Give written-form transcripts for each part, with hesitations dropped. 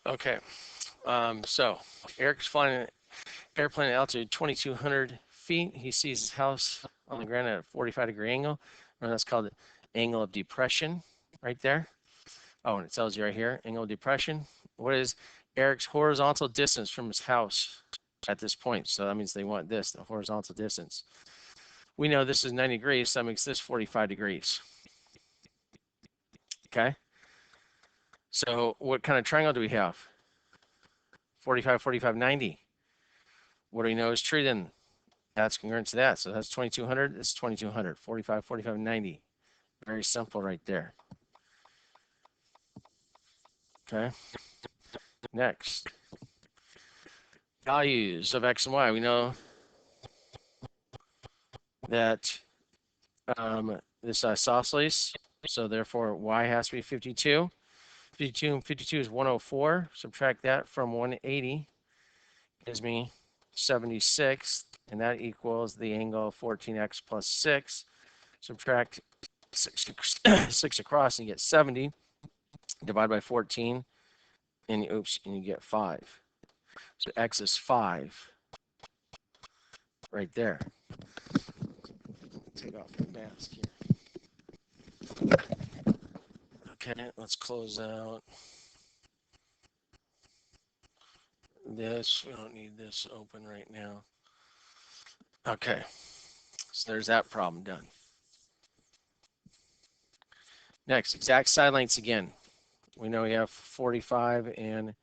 Okay, so Eric's flying an airplane at altitude 2,200 feet. He sees his house on the ground at a 45-degree angle, and that's called the angle of depression right there. Oh, and it tells you right here, angle of depression. What is Eric's horizontal distance from his house at this point? So that means they want this, the horizontal distance. We know this is 90 degrees, so that makes this 45 degrees. Okay. So what kind of triangle do we have? 45, 45, 90. What do we know is true then? That's congruent to that. So that's 2,200. This is 2,200. 45, 45, 90. Very simple right there. Okay. Next. Values of x and y. We know that this isosceles, so therefore y has to be 52. 52 and 52 is 104. Subtract that from 180 gives me 76, and that equals the angle of 14x plus 6. Subtract 6 across and you get 70. Divide by 14, and you get 5. So x is 5 right there. Take off the mask here. Okay, let's close out this. We don't need this open right now. Okay, so there's that problem done. Next, exact side lengths again. We know we have 4 and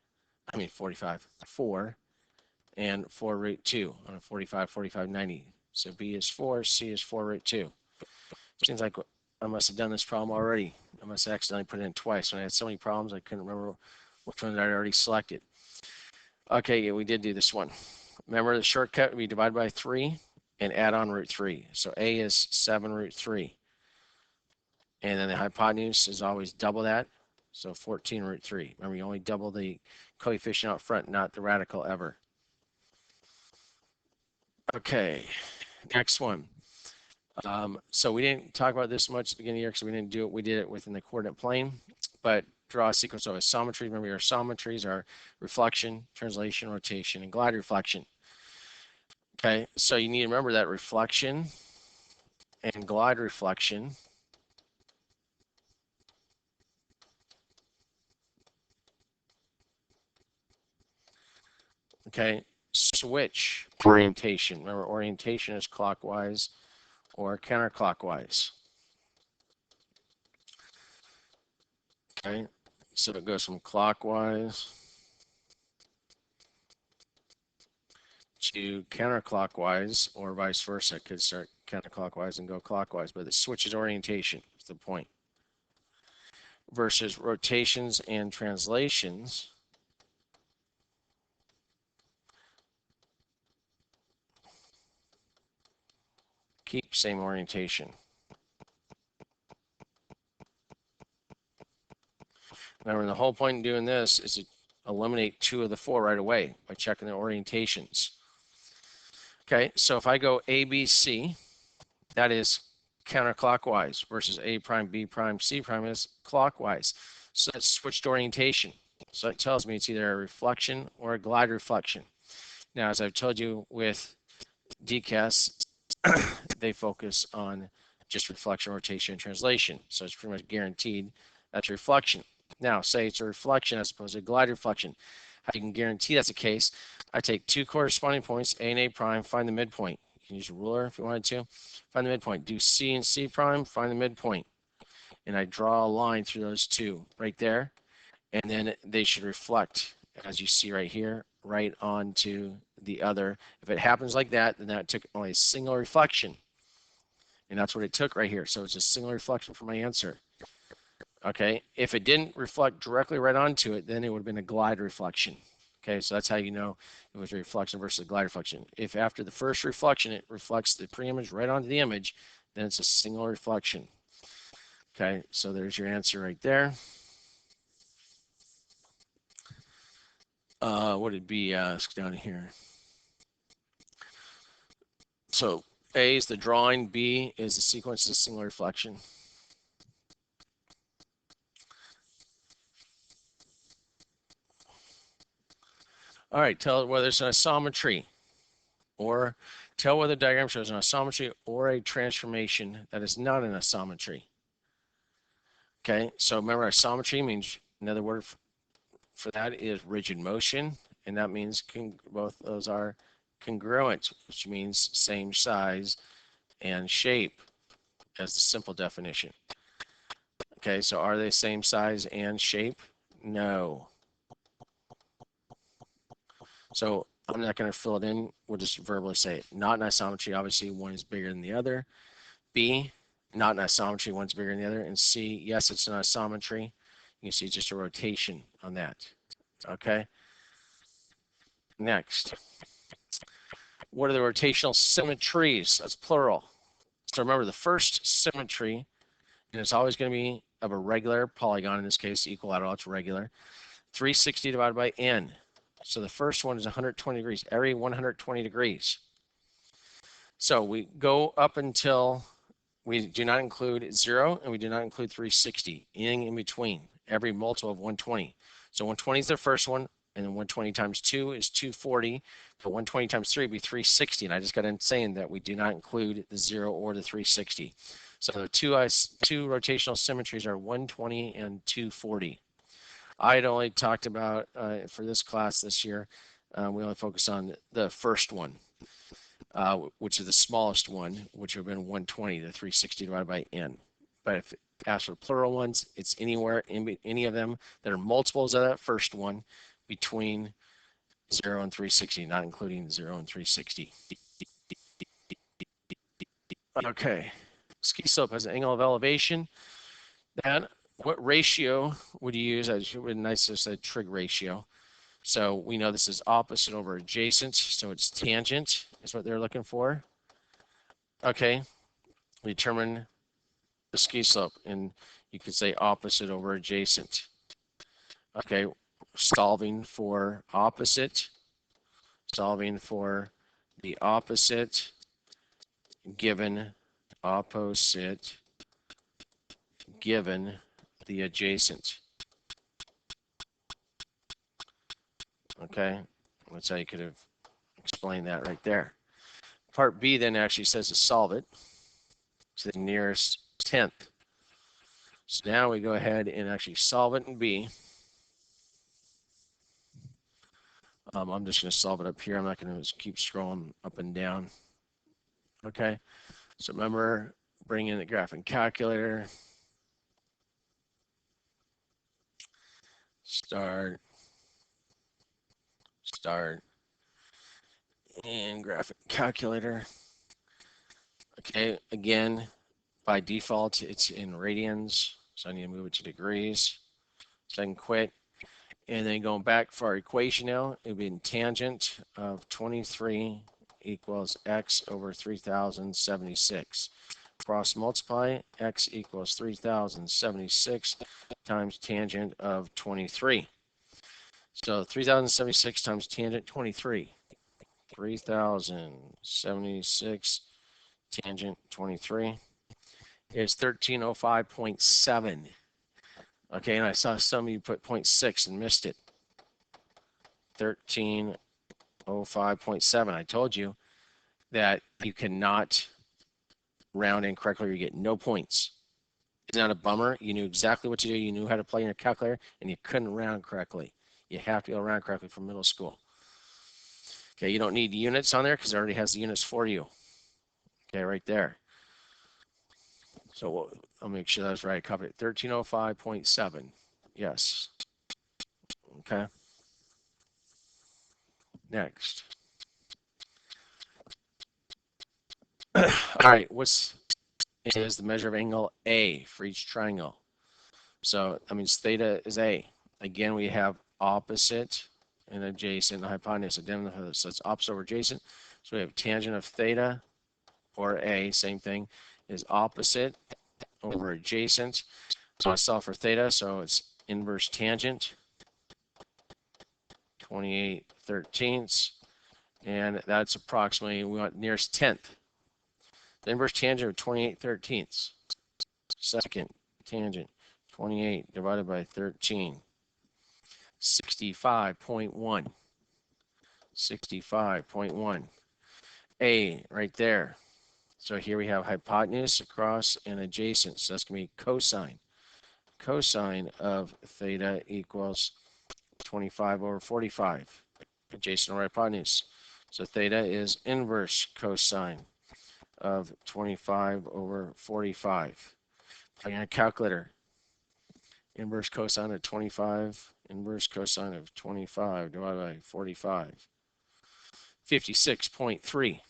4 root 2 on a 45, 45, 90. So B is 4, C is 4 root 2. Seems like I must have done this problem already. I must have accidentally put it in twice. When I had so many problems, I couldn't remember which one I'd already selected. Okay, yeah, we did do this one. Remember the shortcut, we divide by 3 and add on root 3. So A is 7 root 3. And then the hypotenuse is always double that. So 14 root 3. Remember, you only double the coefficient out front, not the radical ever. Okay, next one. So we didn't talk about this much at the beginning of the year because we didn't do it. We did it within the coordinate plane, but draw a sequence of isometries. Remember, your isometries are reflection, translation, rotation, and glide reflection. Okay, so you need to remember that reflection and glide reflection switch orientation. Remember, orientation is clockwise or counterclockwise. Okay, so it goes from clockwise to counterclockwise, or vice versa. It could start counterclockwise and go clockwise, but it switches orientation is the point. Versus rotations and translations. Keep same orientation. Remember, the whole point in doing this is to eliminate 2 of the 4 right away by checking the orientations. Okay, so if I go A, B, C, that is counterclockwise versus A prime, B prime, C prime is clockwise. So that's switched orientation. So it tells me it's either a reflection or a glide reflection. Now, as I've told you with DCAS, they focus on just reflection, rotation, and translation. So it's pretty much guaranteed that's reflection. Now, say it's a reflection as opposed to a glide reflection. How you can guarantee that's the case, I take 2 corresponding points, A and A prime, find the midpoint. You can use a ruler if you wanted to. Find the midpoint. Do C and C prime, find the midpoint. And I draw a line through those 2 right there. And then they should reflect, as you see right here, right onto the other. If it happens like that, then that took only a single reflection. And that's what it took right here. So it's a single reflection for my answer. Okay, if it didn't reflect directly right onto it, then it would have been a glide reflection. Okay, so that's how you know it was a reflection versus a glide reflection. If after the first reflection, it reflects the pre-image right onto the image, then it's a single reflection. Okay, so there's your answer right there. What did B ask down here? So A is the drawing, B is the sequence of single reflection. All right, tell whether it's an isometry or tell whether the diagram shows an isometry or a transformation that is not an isometry. Okay, so remember isometry means, another word for that is rigid motion, and that means both those are congruent, which means same size and shape as the simple definition. Okay, so are they same size and shape? No. So I'm not going to fill it in. We'll just verbally say it. Not an isometry. Obviously, one is bigger than the other. B, not an isometry. One's bigger than the other. And C, yes, it's an isometry. You can see just a rotation on that. Okay. Next. What are the rotational symmetries? That's plural. So remember the first symmetry, and it's always going to be of a regular polygon, in this case, equilateral, it's regular. 360 divided by n. So the first one is 120 degrees, every 120 degrees. So we go up until we do not include 0 and we do not include 360, anything in between, every multiple of 120. So 120 is the first one, and then 120 times 2 is 240, but 120 times 3 would be 360, and I just got in saying that we do not include the 0 or the 360. So the two rotational symmetries are 120 and 240. I had only talked about, for this class this year, we only focused on the first one, which is the smallest one, which would have been 120, the 360 divided by n. But if asked for plural ones, it's anywhere in any of them that are multiples of that first one between 0 and 360, not including 0 and 360. Okay, ski slope has an angle of elevation. Then what ratio would you use? It would be nice to say trig ratio. So we know this is opposite over adjacent, so it's tangent is what they're looking for. Okay, we determine the ski slope, and you could say opposite over adjacent. Okay, solving for opposite, solving for the opposite given opposite given the adjacent. Okay, that's how you could have explained that right there. Part B then actually says to solve it to the nearest tenth. So now we go ahead and actually solve it in B. I'm just going to solve it up here. I'm not going to keep scrolling up and down. Okay, so remember, bring in the graphing calculator. Start, and graphic calculator. Okay, again, by default, it's in radians, so I need to move it to degrees. So I can quit. And then going back for our equation now, it would be in tangent of 23 equals x over 3076. Cross multiply, x equals 3076 times tangent of 23. So 3076 times tangent 23. 3076 tangent 23 is 1305.7. Okay, and I saw some of you put 0.6 and missed it. 1305.7. I told you that you cannot round incorrectly or you get no points. Isn't that a bummer? You knew exactly what to do. You knew how to play in your calculator, and you couldn't round correctly. You have to be able to round correctly from middle school. Okay, you don't need units on there because it already has the units for you. Okay, right there. So I'll make sure that's right. I covered it. 1305.7. Yes. Okay. Next. All right. What's is the measure of angle A for each triangle? So that means theta is A. Again, we have opposite and adjacent, the hypotenuse. So it's opposite over adjacent. So we have tangent of theta or A, same thing, is opposite over adjacent. So I solve for theta, so it's inverse tangent, 28/13, and that's approximately, we want nearest tenth. The inverse tangent of 28/13. Second tangent, 28 divided by 13, 65.1. 65.1. A right there. So here we have hypotenuse across and adjacent. So that's going to be cosine. Cosine of theta equals 25 over 45. Adjacent or hypotenuse. So theta is inverse cosine of 25 over 45. Plug in a calculator. Inverse cosine of 25, inverse cosine of 25 divided by 45. 56.3.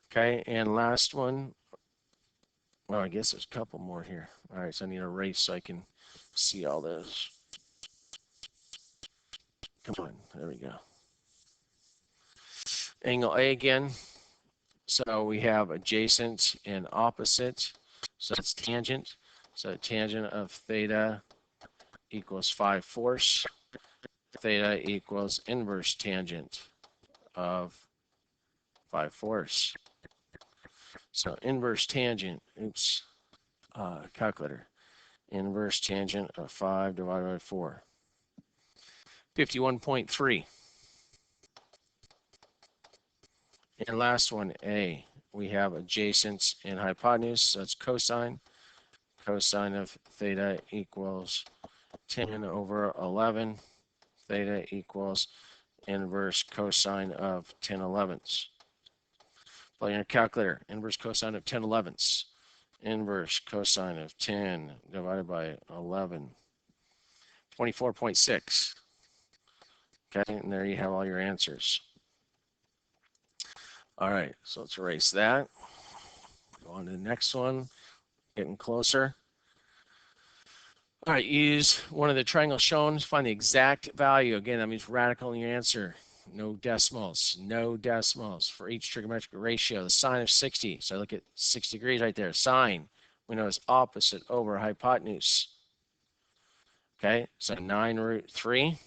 Okay, and last one. Well, I guess there's a couple more here. All right, so I need to erase so I can see all those. Come on, there we go. Angle A again. So we have adjacent and opposite. So that's tangent. So tangent of theta equals 5/4. Theta equals inverse tangent of 5/4. So inverse tangent, calculator. Inverse tangent of 5 divided by 4. 51.3. And last one, A. We have adjacent and hypotenuse, so it's cosine. Cosine of theta equals 10 over 11. Theta equals inverse cosine of 10/11. Plug in a calculator. Inverse cosine of 10/11. Inverse cosine of 10 divided by 11. 24.6. Okay, and there you have all your answers. All right, so let's erase that. Go on to the next one. Getting closer. All right, use one of the triangles shown to find the exact value. Again, that means radical in your answer. No decimals. No decimals for each trigonometric ratio. The sine of 60. So I look at 6 degrees right there. Sine, we know is opposite over hypotenuse. Okay, so 9√3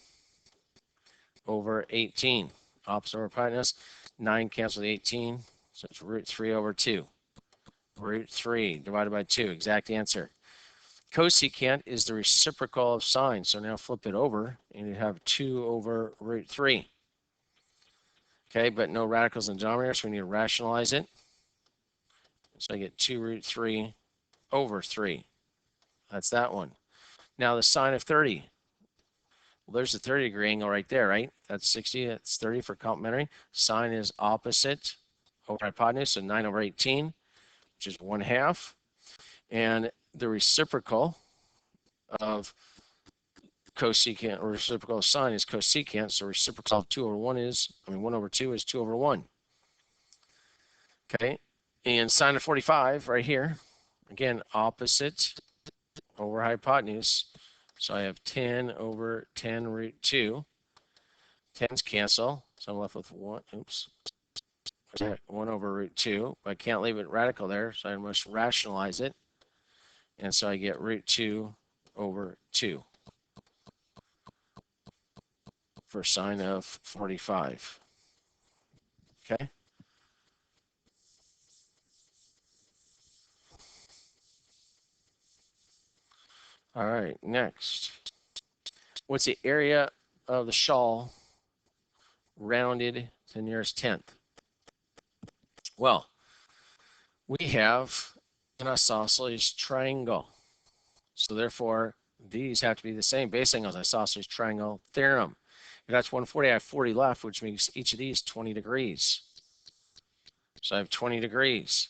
over 18. Opposite over hypotenuse. 9 cancels 18. So it's √3 over 2. √3 divided by 2. Exact answer. Cosecant is the reciprocal of sine. So now flip it over and you have 2 over √3. Okay, but no radicals in the denominator, so we need to rationalize it. So I get 2√3 over 3. That's that one. Now the sine of 30. Well, there's the 30-degree angle right there, right? That's 60, that's 30 for complementary. Sine is opposite over hypotenuse, so 9 over 18, which is 1/2. And the reciprocal of cosecant, or reciprocal of sine is cosecant, so reciprocal of 1 over 2 is 2 over 1. Okay, and sine of 45 right here, again, opposite over hypotenuse. So I have 10 over 10√2. 10's cancel, so I'm left with 1. Oops. 1 over √2. But I can't leave it radical there, so I must rationalize it. And so I get √2 over 2 for sine of 45. Okay. All right, next. What's the area of the shawl rounded to the nearest tenth? Well, we have an isosceles triangle. So therefore, these have to be the same. Base angles, isosceles triangle theorem. If that's 140, I have 40 left, which makes each of these 20 degrees. So I have 20 degrees.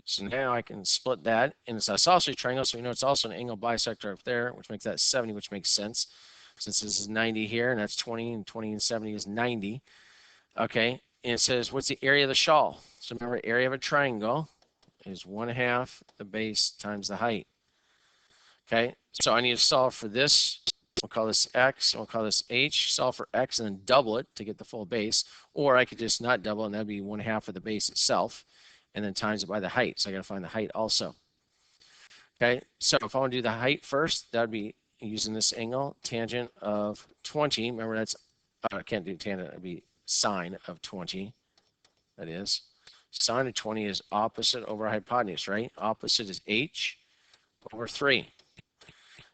So now I can split that, and it's isosceles triangle, so we know it's also an angle bisector up there, which makes that 70, which makes sense. Since this is 90 here, and that's 20, and 20 and 70 is 90. Okay, and it says, what's the area of the shawl? So remember, area of a triangle is 1/2 the base times the height. Okay, so I need to solve for this. We'll call this x, and we'll call this h. Solve for x and then double it to get the full base. Or I could just not double, and that'd be 1/2 of the base itself, and then times it by the height. So I got to find the height also. Okay, so if I want to do the height first, that'd be using this angle, tangent of 20. Remember, that's, I can't do tangent, it'd be sine of 20. That is, sine of 20 is opposite over hypotenuse, right? Opposite is h over 3.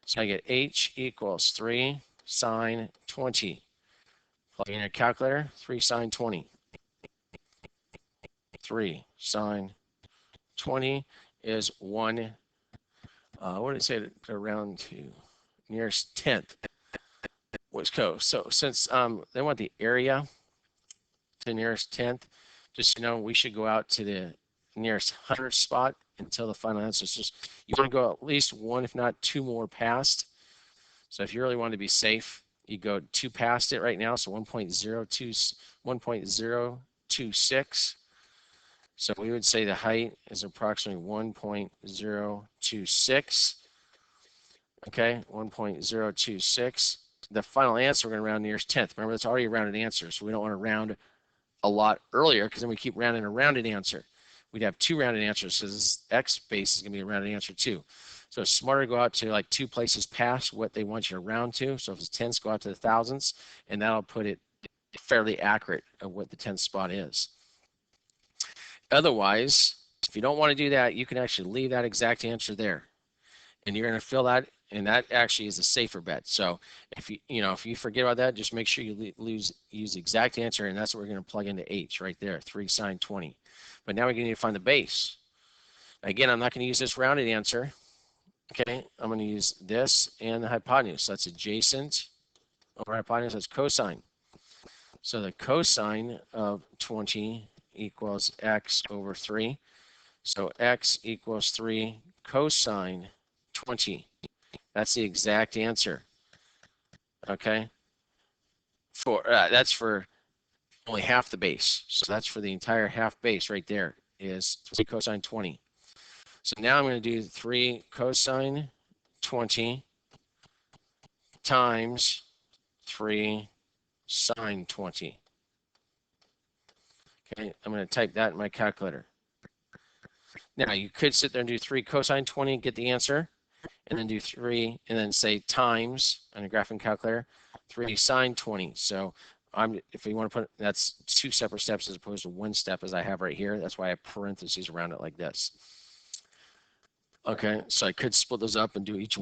So I get h equals 3 sine 20. Plug in your calculator, 3 sine 20. 3 sine 20 is 1, what did it say to round to? Nearest tenth was co. So since they want the area to nearest tenth, just we should go out to the nearest hundredth spot until the final answer. It's just you want to go at least one, if not two more past. So if you really want to be safe, you go 2 past it right now. So 1.026. So we would say the height is approximately 1.026. Okay, 1.026. The final answer, we're going to round nearest 10th. Remember, that's already a rounded answer, so we don't want to round a lot earlier because then we keep rounding a rounded answer. We'd have 2 rounded answers, so this x base is going to be a rounded answer too. So it's smarter to go out to like 2 places past what they want you to round to. So if it's tenths, go out to the thousandths, and that'll put it fairly accurate of what the 10th spot is. Otherwise, if you don't want to do that, you can actually leave that exact answer there, and you're going to fill that, and that actually is a safer bet. So if you forget about that, just make sure you use the exact answer, and that's what we're going to plug into H right there, 3 sine 20. But now we're going to need to find the base. Again, I'm not going to use this rounded answer. Okay, I'm going to use this and the hypotenuse. So that's adjacent over hypotenuse. That's cosine. So the cosine of 20 equals x over 3. So x equals 3 cosine 20. That's the exact answer. Okay, that's for only half the base. So that's for the entire half base right there is 3 cosine 20. So now I'm going to do 3 cosine 20 times 3 sine 20. Okay, I'm going to type that in my calculator. Now you could sit there and do 3 cosine 20 and get the answer, and then do 3 and then say times on a graphing calculator 3 sine 20. So if you want to put, that's 2 separate steps as opposed to 1 step as I have right here. That's why I have parentheses around it like this. Okay, so I could split those up and do each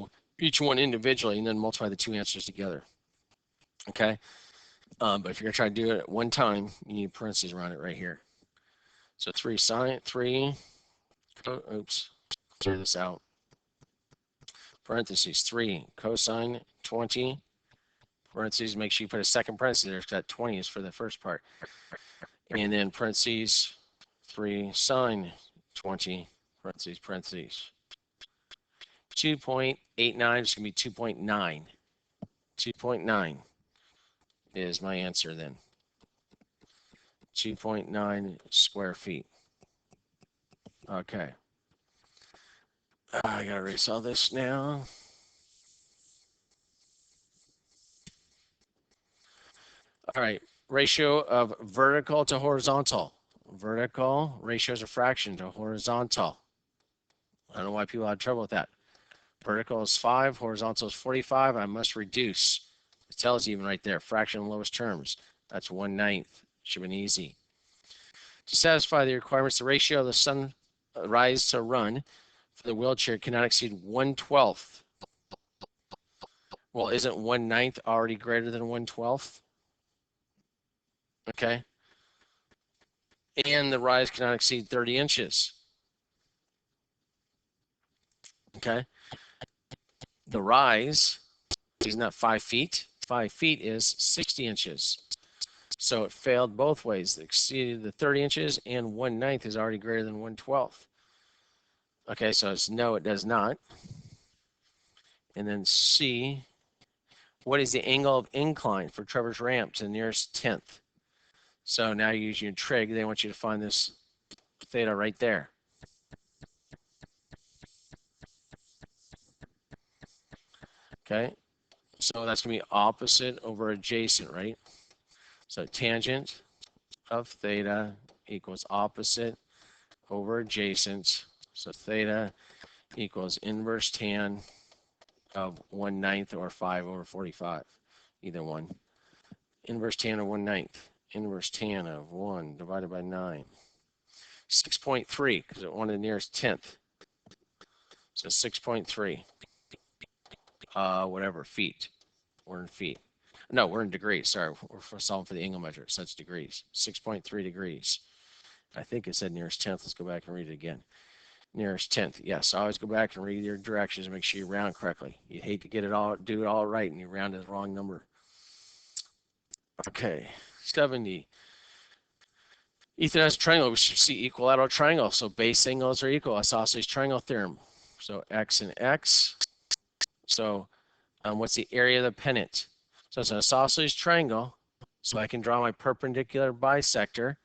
one individually and then multiply the 2 answers together. Okay, but if you're gonna try to do it at one time, you need parentheses around it right here. So 3 sine 3. Oops, clear this out. Parentheses 3 cosine 20. Parentheses, make sure you put a second parenthesis there because that 20 is for the first part. And then parentheses 3 sine 20. Parentheses. 2.89 is going to be 2.9. 2.9 is my answer then. 2.9 square feet. Okay. I gotta erase all this now. All right, ratio of vertical to horizontal. Vertical ratio is a fraction to horizontal. I don't know why people have trouble with that. Vertical is 5, horizontal is 45. I must reduce. It tells you even right there, fraction of lowest terms. That's 1/9. Should have been easy. To satisfy the requirements, the ratio of the sunrise to run for the wheelchair cannot exceed 1/12. Well, isn't 1/9 already greater than 1/12? Okay. And the rise cannot exceed 30 inches. Okay. The rise is not 5 feet. 5 feet is 60 inches. So it failed both ways. It exceeded the 30 inches, and 1/9 is already greater than 1/12. Okay, so it's no, it does not. And then C, what is the angle of incline for Trevor's ramp to the nearest 10th? So now you're using your trig. They want you to find this theta right there. Okay, so that's going to be opposite over adjacent, right? So tangent of theta equals opposite over adjacent. So theta equals inverse tan of 1/9 or 5 over 45. Either one. Inverse tan of 1/9. Inverse tan of 1 divided by 9. 6.3 because it wanted the nearest 10th. So 6.3 whatever feet. We're in feet. No, we're in degrees. Sorry, we're solving for the angle measure. So that's degrees. 6.3 degrees. I think it said nearest 10th. Let's go back and read it again. Nearest 10th. Yes, always go back and read your directions and make sure you round correctly. You hate to do it all right and you round the wrong number. Okay, 70. Ethan has a triangle. We should see equilateral triangle. So base angles are equal. Isosceles triangle theorem. So x and x. So what's the area of the pennant? So it's an isosceles triangle. So I can draw my perpendicular bisector.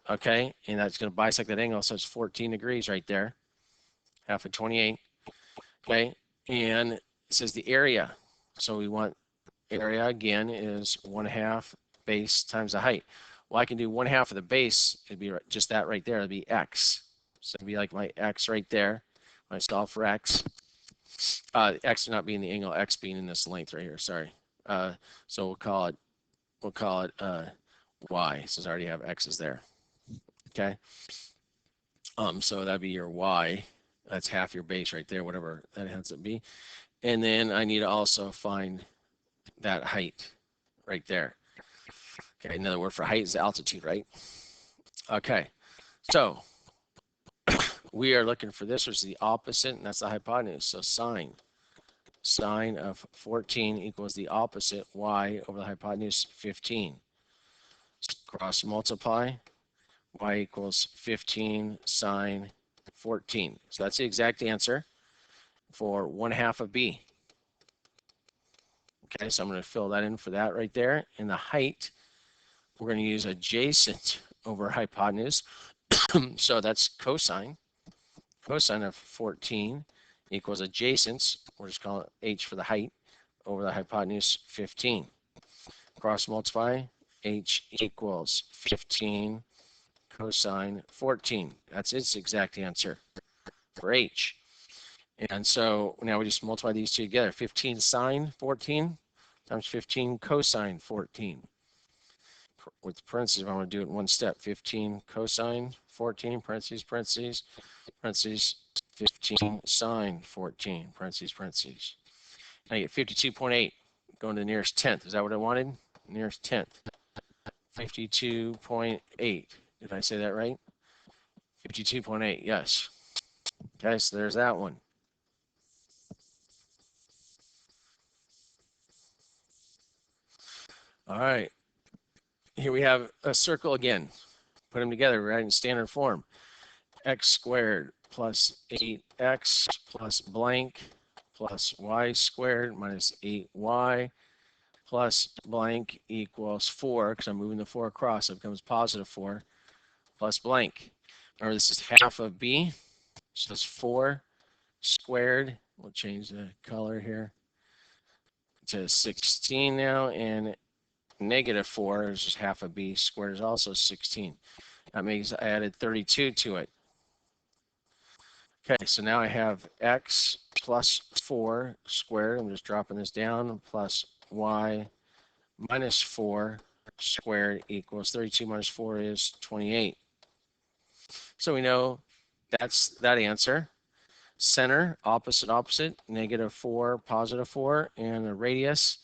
Okay, and that's going to bisect that angle. So it's 14 degrees right there. Half of 28. Okay, and it says the area. So we want area again is 1/2 base times the height. Well, I can do 1/2 of the base. It'd be just that right there. It'd be x. So it'd be like my x right there. When I solve for x, x not being the angle, x being in this length right here. Sorry. So we'll call it y, since I already have x's there. Okay. So that'd be your y. That's half your base right there, whatever that ends up be. And then I need to also find that height right there. Okay, another word for height is altitude, right? Okay, so we are looking for this, which is the opposite, and that's the hypotenuse. So sine of 14 equals the opposite, y over the hypotenuse 15. Cross multiply, y equals 15 sine 14. So that's the exact answer for 1/2 of b. Okay, so I'm going to fill that in for that right there. And the height, we're going to use adjacent over hypotenuse. So that's cosine. Cosine of 14 equals adjacent. We're just calling it h for the height over the hypotenuse 15. Cross multiply, h equals 15 cosine 14. That's its exact answer for h. And so now we just multiply these two together. 15 sine 14 times 15 cosine 14. With parentheses, I'm going to do it in one step. 15 cosine 14, parentheses, parentheses, parentheses, 15 sine 14, parentheses, parentheses. Now I get 52.8 going to the nearest 10th. Is that what I wanted? Nearest 10th. 52.8. Did I say that right? 52.8, yes. Okay, so there's that one. All right. Here we have a circle again. Put them together, right, in standard form. X squared plus 8x plus blank plus y squared minus 8y plus blank equals 4, because I'm moving the 4 across, so it becomes positive 4 plus blank. Remember, this is half of b, so it's 4 squared. We'll change the color here to 16 now, and negative 4 is just half of b squared is also 16. That means I added 32 to it. Okay, so now I have x plus 4 squared. I'm just dropping this down, plus y minus 4 squared equals 32 minus 4 is 28. So we know that's that answer. Center, opposite, opposite, negative 4, positive 4, and the radius,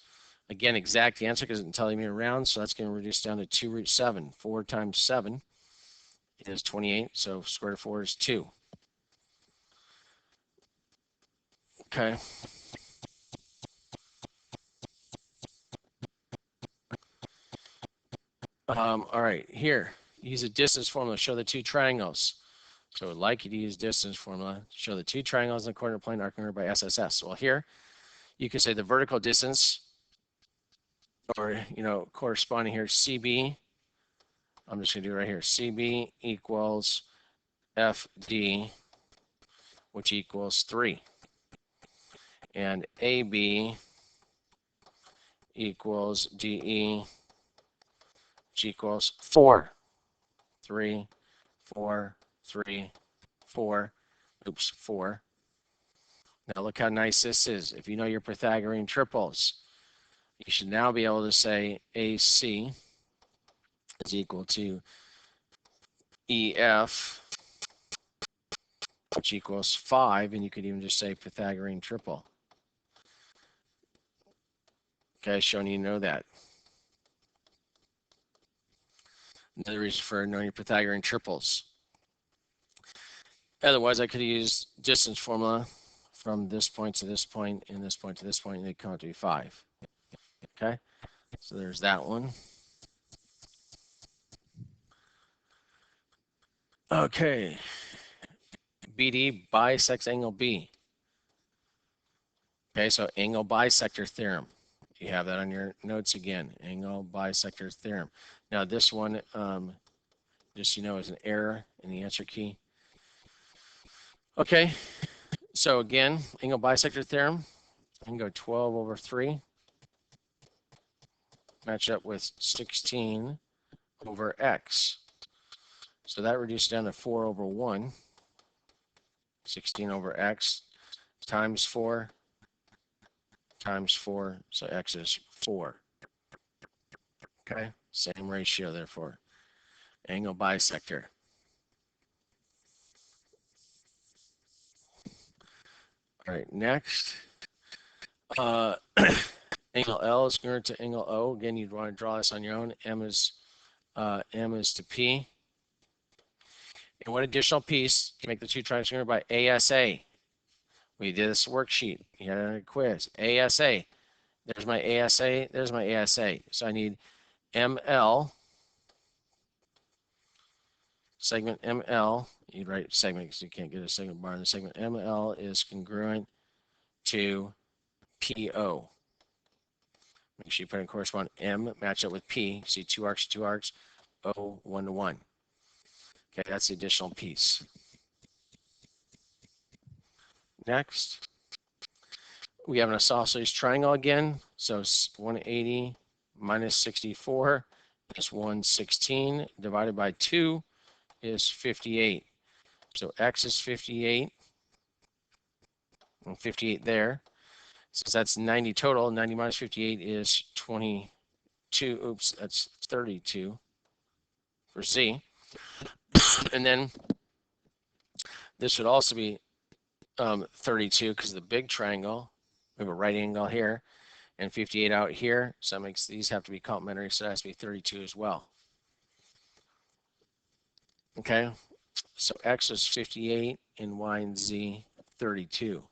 again, exact answer because it's telling me around, so that's going to reduce down to 2 root 7. 4 times 7 is 28, so square root of 4 is 2. Okay. All right, here, use a distance formula to show the two triangles. So I'd like you to use distance formula to show the two triangles in the coordinate plane are connected by SSS. Well, here, you can say the vertical distance, or, corresponding here, CB. I'm just going to do it right here. CB equals FD, which equals 3. And AB equals DE, which equals 4. 3, 4, 3, 4. Oops, 4. Now look how nice this is. If you know your Pythagorean triples, you should now be able to say AC is equal to EF, which equals 5, and you could even just say Pythagorean triple. Okay, showing you know that. Another reason for knowing your Pythagorean triples. Otherwise, I could have used distance formula from this point to this point and this point to this point, and they come out to be 5. Okay, so there's that one. Okay, BD bisects angle B. Okay, so angle bisector theorem. You have that on your notes again, angle bisector theorem. Now this one, just so you know, is an error in the answer key. Okay, so again, angle bisector theorem, I can go 12 over 3, match up with 16 over x. So that reduced down to 4 over 1, 16 over x, times 4, times 4, so x is 4. Okay, same ratio therefore. Angle bisector. All right, next. Angle L is congruent to angle O. Again, you'd want to draw this on your own. M is to P. And what additional piece to make the two triangles congruent by ASA? We did this worksheet. You had a quiz. ASA. There's my ASA. There's my ASA. So I need ML, segment ML. You'd write segment because you can't get a segment bar. And the segment ML is congruent to PO. Make sure you put in corresponding M, match up with P. See 2 arcs, 2 arcs, O, 1 to 1. Okay, that's the additional piece. Next, we have an isosceles triangle again. So 180 minus 64 is 116 divided by 2 is 58. So x is 58 and 58 there. Since that's 90 total, 90 minus 58 is 22. Oops, that's 32 for Z. And then this would also be 32 because the big triangle, we have a right angle here and 58 out here. So that makes these have to be complementary. So that has to be 32 as well. Okay, so X is 58 and Y and Z 32.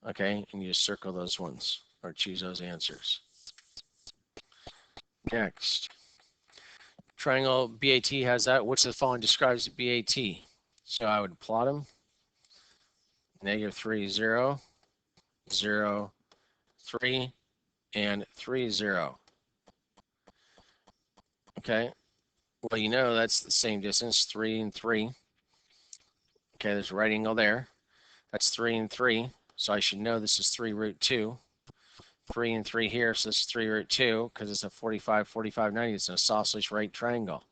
Okay, and you just circle those ones or choose those answers. Next, triangle BAT has that. Which of the following describes BAT? So I would plot them. -3, 0, 0, 3, and 3, 0. Okay, well, you know that's the same distance, 3 and 3. Okay, there's a right angle there. That's 3 and 3. So I should know this is 3 root 2. 3 and 3 here, so this is 3 root 2 because it's a 45, 45, 90. It's an isosceles right triangle.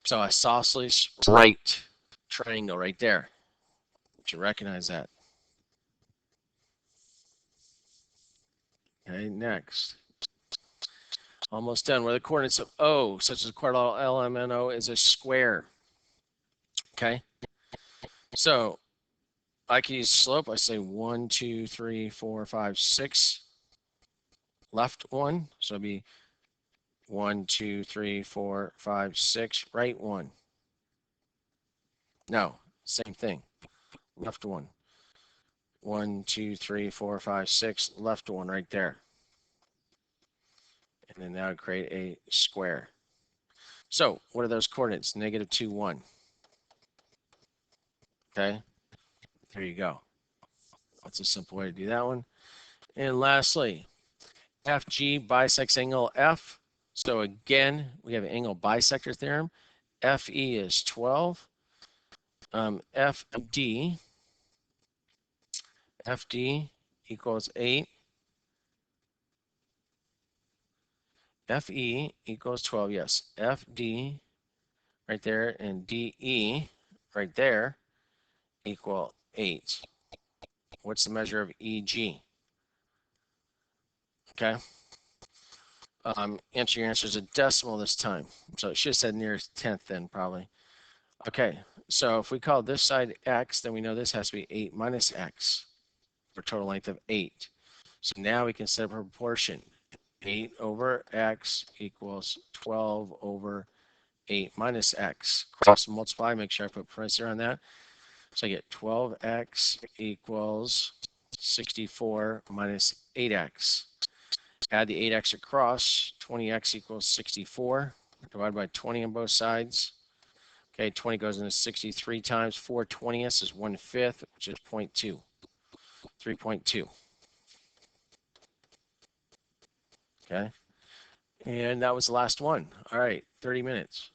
So isosceles right triangle right there. You should recognize that. Okay, next. Almost done. Where the coordinates of O, such as quadrilateral LMNO, is a square. Okay. So I can use slope. I say 1, 2, 3, 4, 5, 6. Left 1. So it'd be 1, 2, 3, 4, 5, 6. Right 1. No, same thing. Left 1. 1, 2, 3, 4, 5, 6. Left 1 right there. And then that would create a square. So what are those coordinates? -2, 1. Okay. There you go. That's a simple way to do that one. And lastly, FG bisects angle F. So again, we have angle bisector theorem. FE is 12. FD equals 8. FE equals 12, yes. FD right there and DE right there equal 8. What's the measure of EG? Okay. Answer your answer is a decimal this time. So it should have said nearest 10th then probably. Okay, so if we call this side X, then we know this has to be 8 minus X for total length of 8. So now we can set up a proportion. 8 over x equals 12 over 8 minus x. Cross multiply, make sure I put parentheses on that. So I get 12x equals 64 minus 8x. Add the 8x across, 20x equals 64. Divide by 20 on both sides. Okay, 20 goes into 63 times 4 20ths is 1/5, which is 0.2. 3.2. Okay. And that was the last one. All right, 30 minutes.